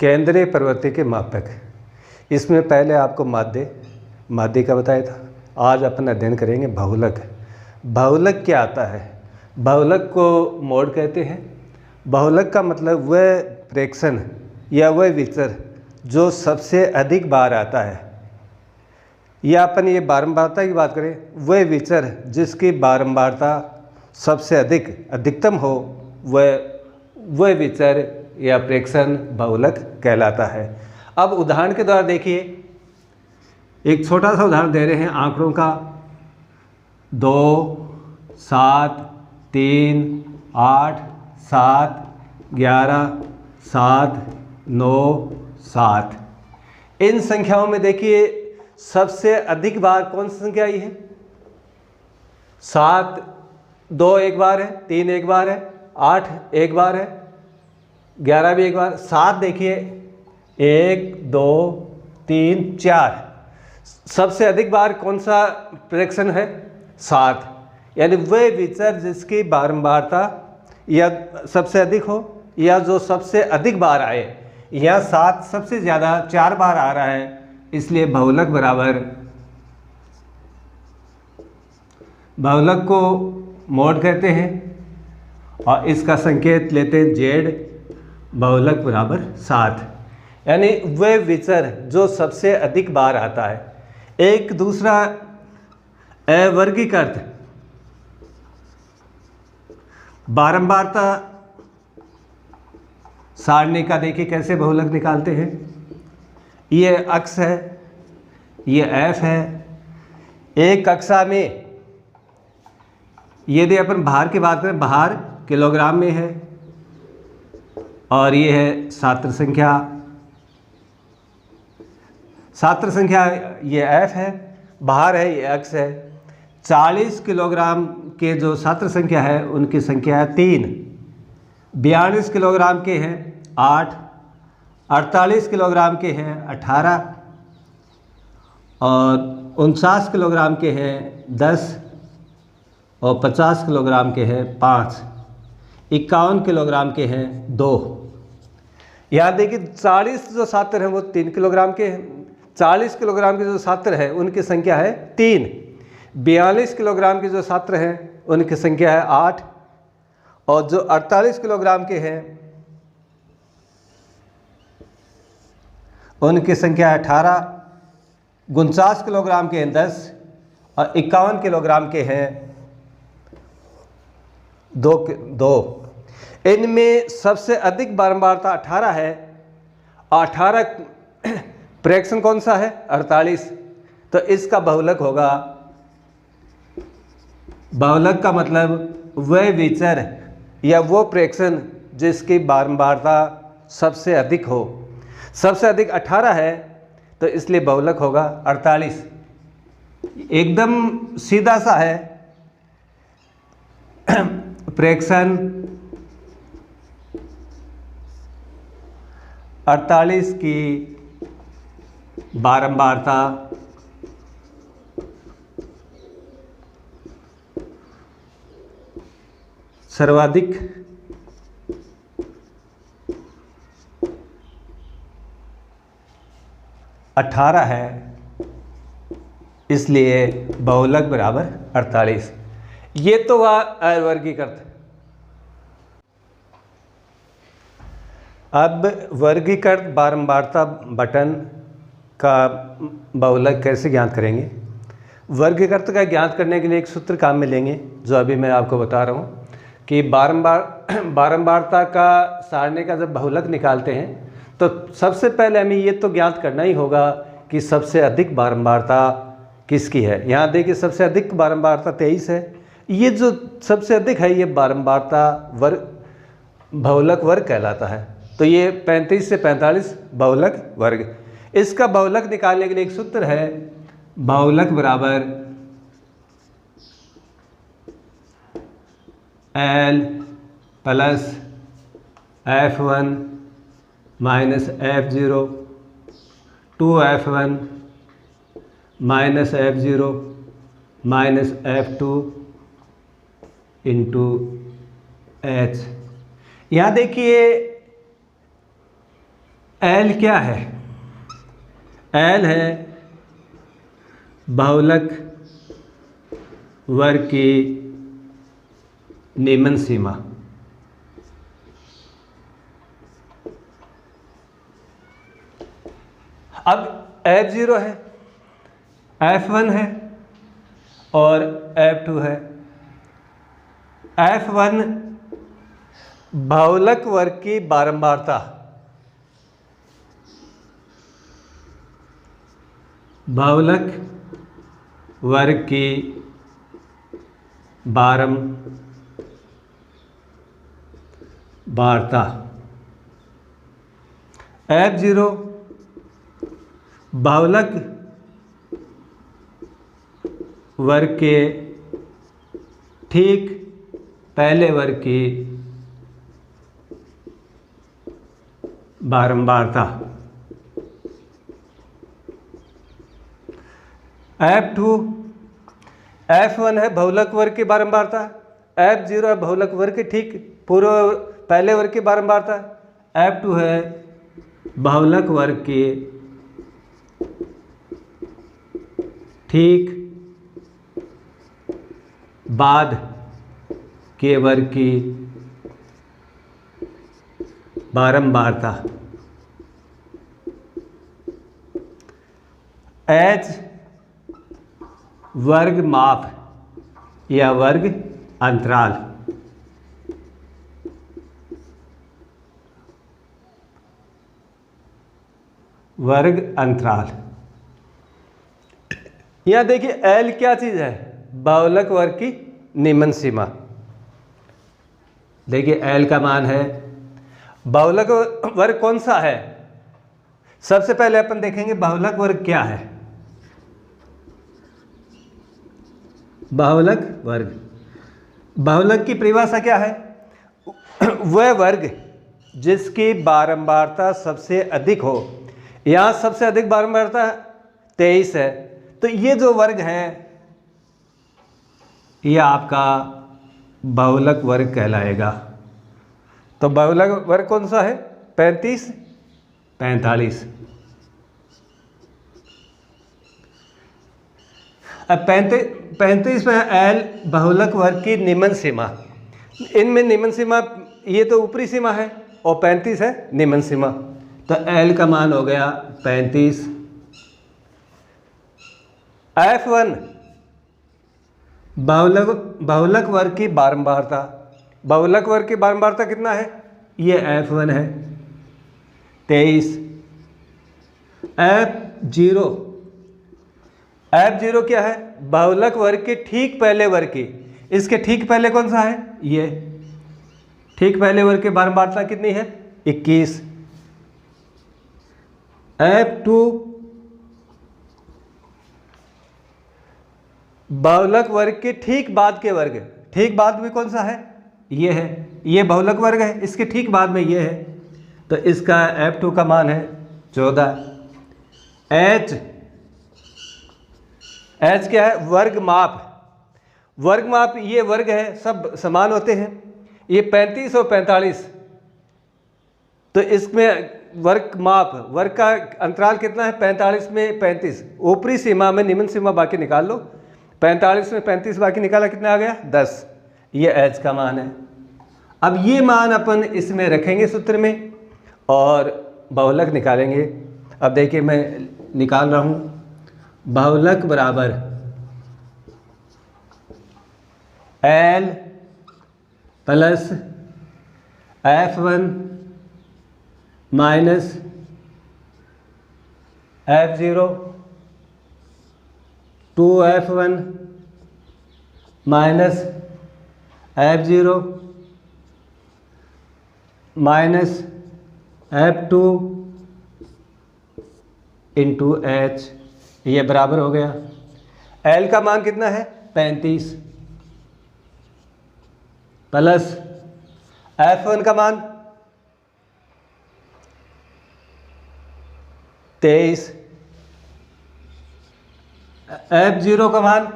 केंद्रीय प्रवृत्ति के मापक। इसमें पहले आपको माध्य का बताया था। आज अपन अध्ययन करेंगे बहुलक। बहुलक क्या आता है? बहुलक को मोड कहते हैं। बहुलक का मतलब वह प्रेक्षण या वह विचर जो सबसे अधिक बार आता है, या अपन ये बारंबारता की बात करें, वह विचर जिसकी बारंबारता सबसे अधिकतम हो, वह विचर या प्रेक्षण बहुलक कहलाता है। अब उदाहरण के द्वारा देखिए, एक छोटा सा उदाहरण दे रहे हैं आंकड़ों का। 2, 7, 3, 8, 7, 11, 7, 9, 7। इन संख्याओं में देखिए सबसे अधिक बार कौन सी संख्या आई है? 7 2 एक बार है, 3 एक बार है, 8 एक बार है, 11 भी एक बार। 7 देखिए 1 2 3 4। सबसे अधिक बार कौन सा प्रेक्षण है? 7। यानी वह विचर जिसकी बारंबारता या सबसे अधिक हो या जो सबसे अधिक बार आए। यह 7 सबसे ज़्यादा 4 बार आ रहा है, इसलिए बहुलक बराबर, बहुलक को मोड कहते हैं और इसका संकेत लेते हैं जेड। बहुलक बराबर 7, यानी वह विचर जो सबसे अधिक बार आता है। एक दूसरा अवर्गीकृत बारंबारता सारणी का देखिए कैसे बहुलक निकालते हैं। ये अक्ष है, ये एफ है। एक कक्षा में यदि अपन भार की बात करें, भार किलोग्राम में है और ये है छात्र संख्या। छात्र संख्या ये एफ है, भार है ये अक्ष है। 40 किलोग्राम के जो छात्र संख्या है उनकी संख्या है 3। 42 किलोग्राम के हैं 8। 48 किलोग्राम के हैं 18 और 49 किलोग्राम के हैं 10 और 50 किलोग्राम के हैं 5। 51 किलोग्राम के हैं 2। यहाँ देखिए 40 जो छात्र हैं वो 3 किलोग्राम के हैं। 40 किलोग्राम के जो छात्र हैं उनकी संख्या है 3। 42 किलोग्राम के जो छात्र हैं उनकी संख्या है 8 और जो 48 किलोग्राम के हैं उनकी संख्या है 18। 49 किलोग्राम के हैं 10 और 51 किलोग्राम के हैं 2। इनमें सबसे अधिक बारंबारता 18 है और 18 प्रेक्षण कौन सा है? 48। तो इसका बहुलक होगा, बहुलक का मतलब वह विचर या वो प्रेक्षण जिसकी बारंबारता सबसे अधिक हो। सबसे अधिक 18 है तो इसलिए बहुलक होगा 48। एकदम सीधा सा है। प्रेक्षण 48 की बारंबारता सर्वाधिक 18 है, इसलिए बहुलक बराबर 48। ये तो हुआ अवर्गीकृत। अब वर्गीकृत बारंबारता बटन का बहुलक कैसे ज्ञात करेंगे? वर्गीकृत का ज्ञात करने के लिए एक सूत्र काम में लेंगे जो अभी मैं आपको बता रहा हूँ कि बारंबारता का सारणी का जब बहुलक निकालते हैं तो सबसे पहले हमें ये तो ज्ञात करना ही होगा कि सबसे अधिक बारंबारता किसकी है। यहाँ देखिए सबसे अधिक बारंबारता 23 है। ये जो सबसे अधिक है ये बारंबारता बहुलक वर्ग कहलाता है। तो ये 35 से 45 बहुलक वर्ग। इसका बहुलक निकालने के लिए एक सूत्र है, बहुलक बराबर L plus F1 minus F0 2F1 minus F0 minus F2 into H। यहाँ देखिए एल क्या है? एल है बहुलक वर्ग की निम्न सीमा। अब F0 है, F1 है और F2 है। F1 बहुलक वर्ग की बारंबारता, बहुलक वर्ग की बारंबारता। F0 बहुलक वर्ग के ठीक पहले वर्ग की बारंबारता। F2 F1 है बहुलक वर्ग की बारंबारता, F0 है बहुलक वर्ग के ठीक पूर्व पहले वर्ग की बारंबारता, F2 है बहुलक वर्ग के ठीक बाद के वर्ग की बारंबारता। H वर्ग माप या वर्ग अंतराल। वर्ग अंतराल। यहां देखिए L क्या चीज है? बहुलक वर्ग की निम्न सीमा। देखिए L का मान है, बहुलक वर्ग कौन सा है? सबसे पहले अपन देखेंगे बहुलक वर्ग क्या है। बहुलक वर्ग, बहुलक की परिभाषा क्या है? वह वर्ग जिसकी बारंबारता सबसे अधिक हो। यहां सबसे अधिक बारंबारता 23 है, तो ये जो वर्ग है ये आपका बहुलक वर्ग कहलाएगा। तो बहुलक वर्ग कौन सा है? 35, 45। अब 35 में L बहुलक वर्ग की निम्न सीमा। इनमें निम्न सीमा ये तो ऊपरी सीमा है और 35 है निम्न सीमा, तो L का मान हो गया 35। F1 बहुलक वर्ग की बारंबारता। बहुलक वर्ग की बारंबारता कितना है? ये F1 है 23। F0 क्या है? बहुलक वर्ग के ठीक पहले वर्ग की। इसके ठीक पहले कौन सा है? ये ठीक पहले वर्ग की बारंबारता कितनी है? 21। F2 बहुलक वर्ग के ठीक बाद के वर्ग। ठीक बाद में कौन सा है? ये है, ये बहुलक वर्ग है, इसके ठीक बाद में ये है, तो इसका F2 का मान है 14। H क्या है? वर्ग माप। वर्ग माप, ये वर्ग है सब समान होते हैं, ये 35 और 45, तो इसमें वर्ग माप, वर्ग का अंतराल कितना है? 45 में 35, ऊपरी सीमा में निम्न सीमा बाकी निकाल लो। 45 में 35 बाकी निकाला, कितना आ गया? 10। ये H का मान है। अब ये मान अपन इसमें रखेंगे सूत्र में और बहुलक निकालेंगे। अब देखिए मैं निकाल रहा हूँ, बहुलक बराबर L plus F1 minus F0 2F1 minus F0 minus F2 into H, ये बराबर हो गया। L का मान कितना है? 35 प्लस F1 का मान 23, F0 का मान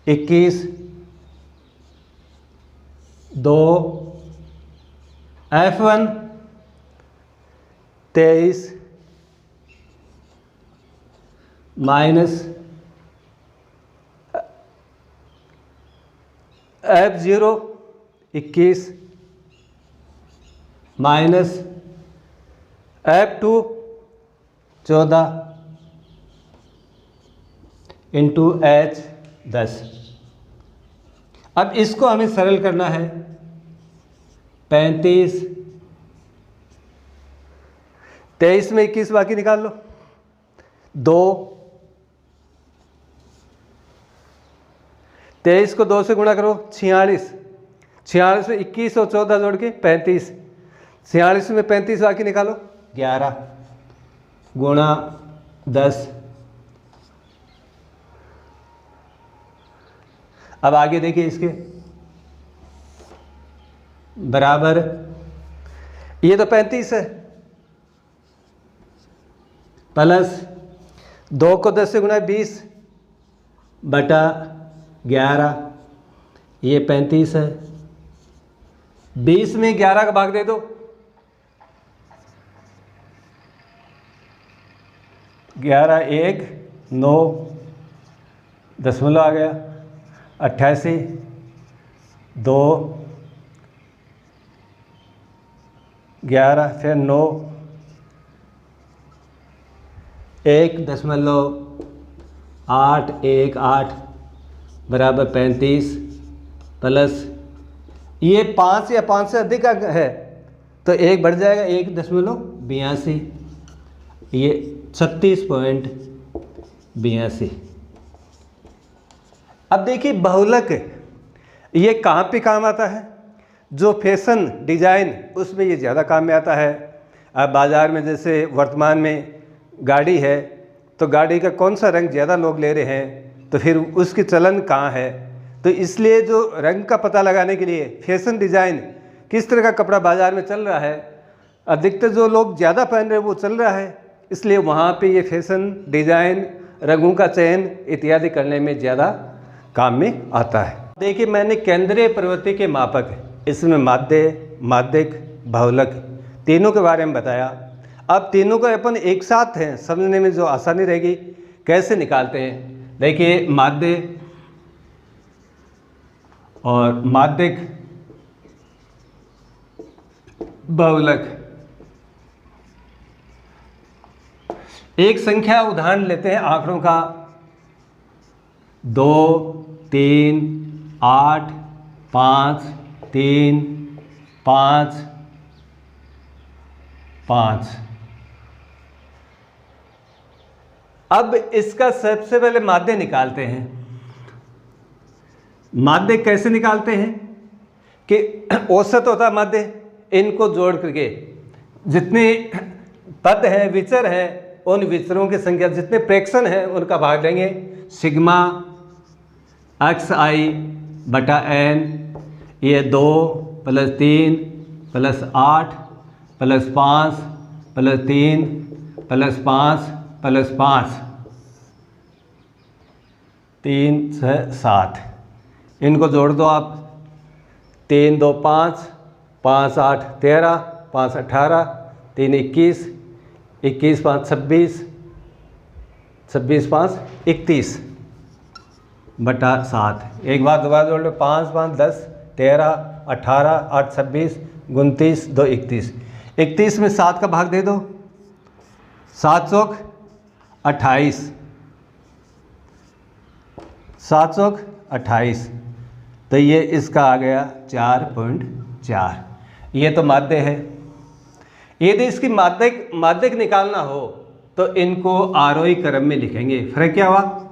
21, 2 F1 23 minus F0 21 minus F2 14 into H 10। अब इसको हमें सरल करना है। 35 23 में 21 बाकी निकाल लो। 2 23 को 2 से गुणा करो 46। 46 में 21 और 14 जोड़ के 35। 46 में 35 बाकी निकालो 11 गुणा 10। अब आगे देखिए इसके बराबर, ये तो 35 है, प्लस 2 को 10 से गुणा 20 बटा 11, ये 35 है। 20 में 11 का भाग दे दो, 11 1 9 दशमलव आ गया, 88 2 11 फिर 9 1.818 बराबर 35 प्लस ये 5 या 5 से अधिक है तो 1 बढ़ जाएगा 1.82, ये 36.82। अब देखिए बहुलक ये कहाँ पे काम आता है? जो फैशन डिजाइन उसमें ये ज़्यादा काम में आता है। अब बाज़ार में जैसे वर्तमान में गाड़ी है तो गाड़ी का कौन सा रंग ज़्यादा लोग ले रहे हैं, तो फिर उसकी चलन कहाँ है, तो इसलिए जो रंग का पता लगाने के लिए फैशन डिज़ाइन किस तरह का कपड़ा बाज़ार में चल रहा है, अधिकतर जो लोग ज़्यादा पहन रहे हैं वो चल रहा है, इसलिए वहाँ पे ये फैशन डिज़ाइन रंगों का चयन इत्यादि करने में ज़्यादा काम में आता है। देखिए मैंने केंद्रीय प्रवृत्ति के मापक इसमें माध्य, माध्यिक, बहुलक तीनों के बारे में बताया। अब तीनों को अपन एक साथ हैं समझने में जो आसानी रहेगी, कैसे निकालते हैं। देखिए माध्य और माध्यिक, बहुलक। एक संख्या उदाहरण लेते हैं आंकड़ों का, 2 3 8 5 3 5 5। अब इसका सबसे पहले माध्य निकालते हैं। माध्य कैसे निकालते हैं कि औसत होता है माध्य, इनको जोड़ करके जितने पद हैं, विचर हैं, उन विचरों की संख्या, जितने प्रेक्षण हैं उनका भाग लेंगे। सिग्मा xi बटा n, ये 2 plus 3 plus 8 plus 5 plus 3 plus 5 plus 5 3 6 7, इनको जोड़ दो आप। 3 2 5 5 8 13 5 18 3 21 21 5 26 26 5 31 बटा 7। एक बार दोबारा जोड़ लो, 5 5 10 13 18 8 26 29 2 31। 31 में 7 का भाग दे दो, 7 चौक 28, 7 चौक 28, तो ये इसका आ गया 4.4। ये तो माध्य है। यदि इसकी माध्यक निकालना हो तो इनको आरोही क्रम में लिखेंगे। फर्क क्या हुआ?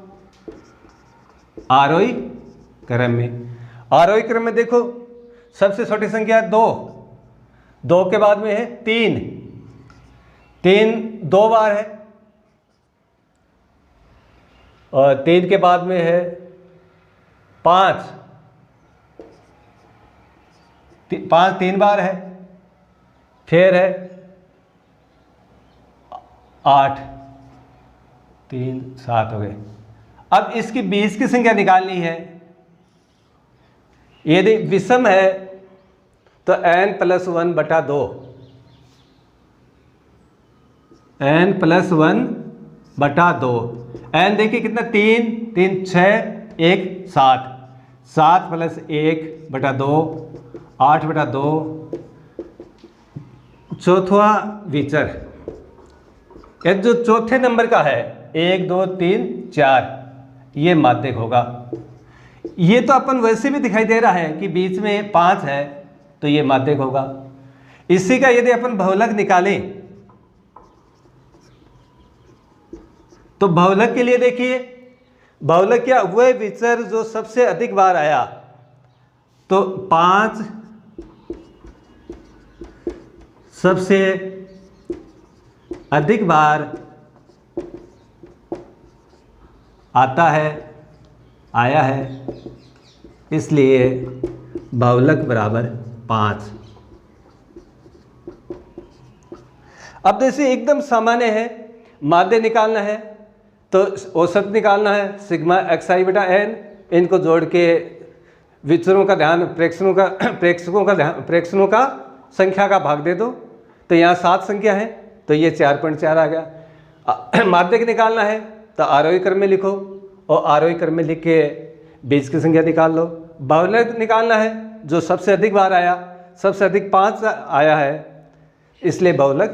आरोही क्रम में। आरोही क्रम में देखो सबसे छोटी संख्या 2, 2 के बाद में है 3, 3 2 बार है, और 3 के बाद में है 5, 5 3 बार है, फिर है 8, 3 7 हो गए। अब इसकी 20 की संख्या निकालनी है। यदि विषम है तो n + 1 बटा 2, n+1/2। n देखिए कितना, 3 3 6 1 7, 7 + 1/2 8/2। चौथा विचर, ये जो चौथे नंबर का है 1 2 3 4, ये माध्यक होगा। ये तो अपन वैसे भी दिखाई दे रहा है कि बीच में 5 है, तो ये माध्यक होगा। इसी का यदि अपन बहुलक निकालें तो बहुलक के लिए देखिए, बहुलक क्या, वह विचर जो सबसे अधिक बार आया, तो 5 सबसे अधिक बार आता है, आया है, इसलिए बहुलक बराबर 5। अब जैसे एकदम सामान्य है, माध्य निकालना है तो औसत निकालना है, सिग्मा xi/n, इनको जोड़ के विचरों का ध्यान, प्रेक्षकों का संख्या का भाग दे दो, तो यहाँ 7 संख्या है तो ये 4.4 आ गया। माध्यक निकालना है तो आरोही क्रम में लिखो और आरोही क्रम में लिख के बीज की संख्या निकाल लो। बहुलक निकालना है, जो सबसे अधिक बार आया, सबसे अधिक 5 आया है, इसलिए बहुलक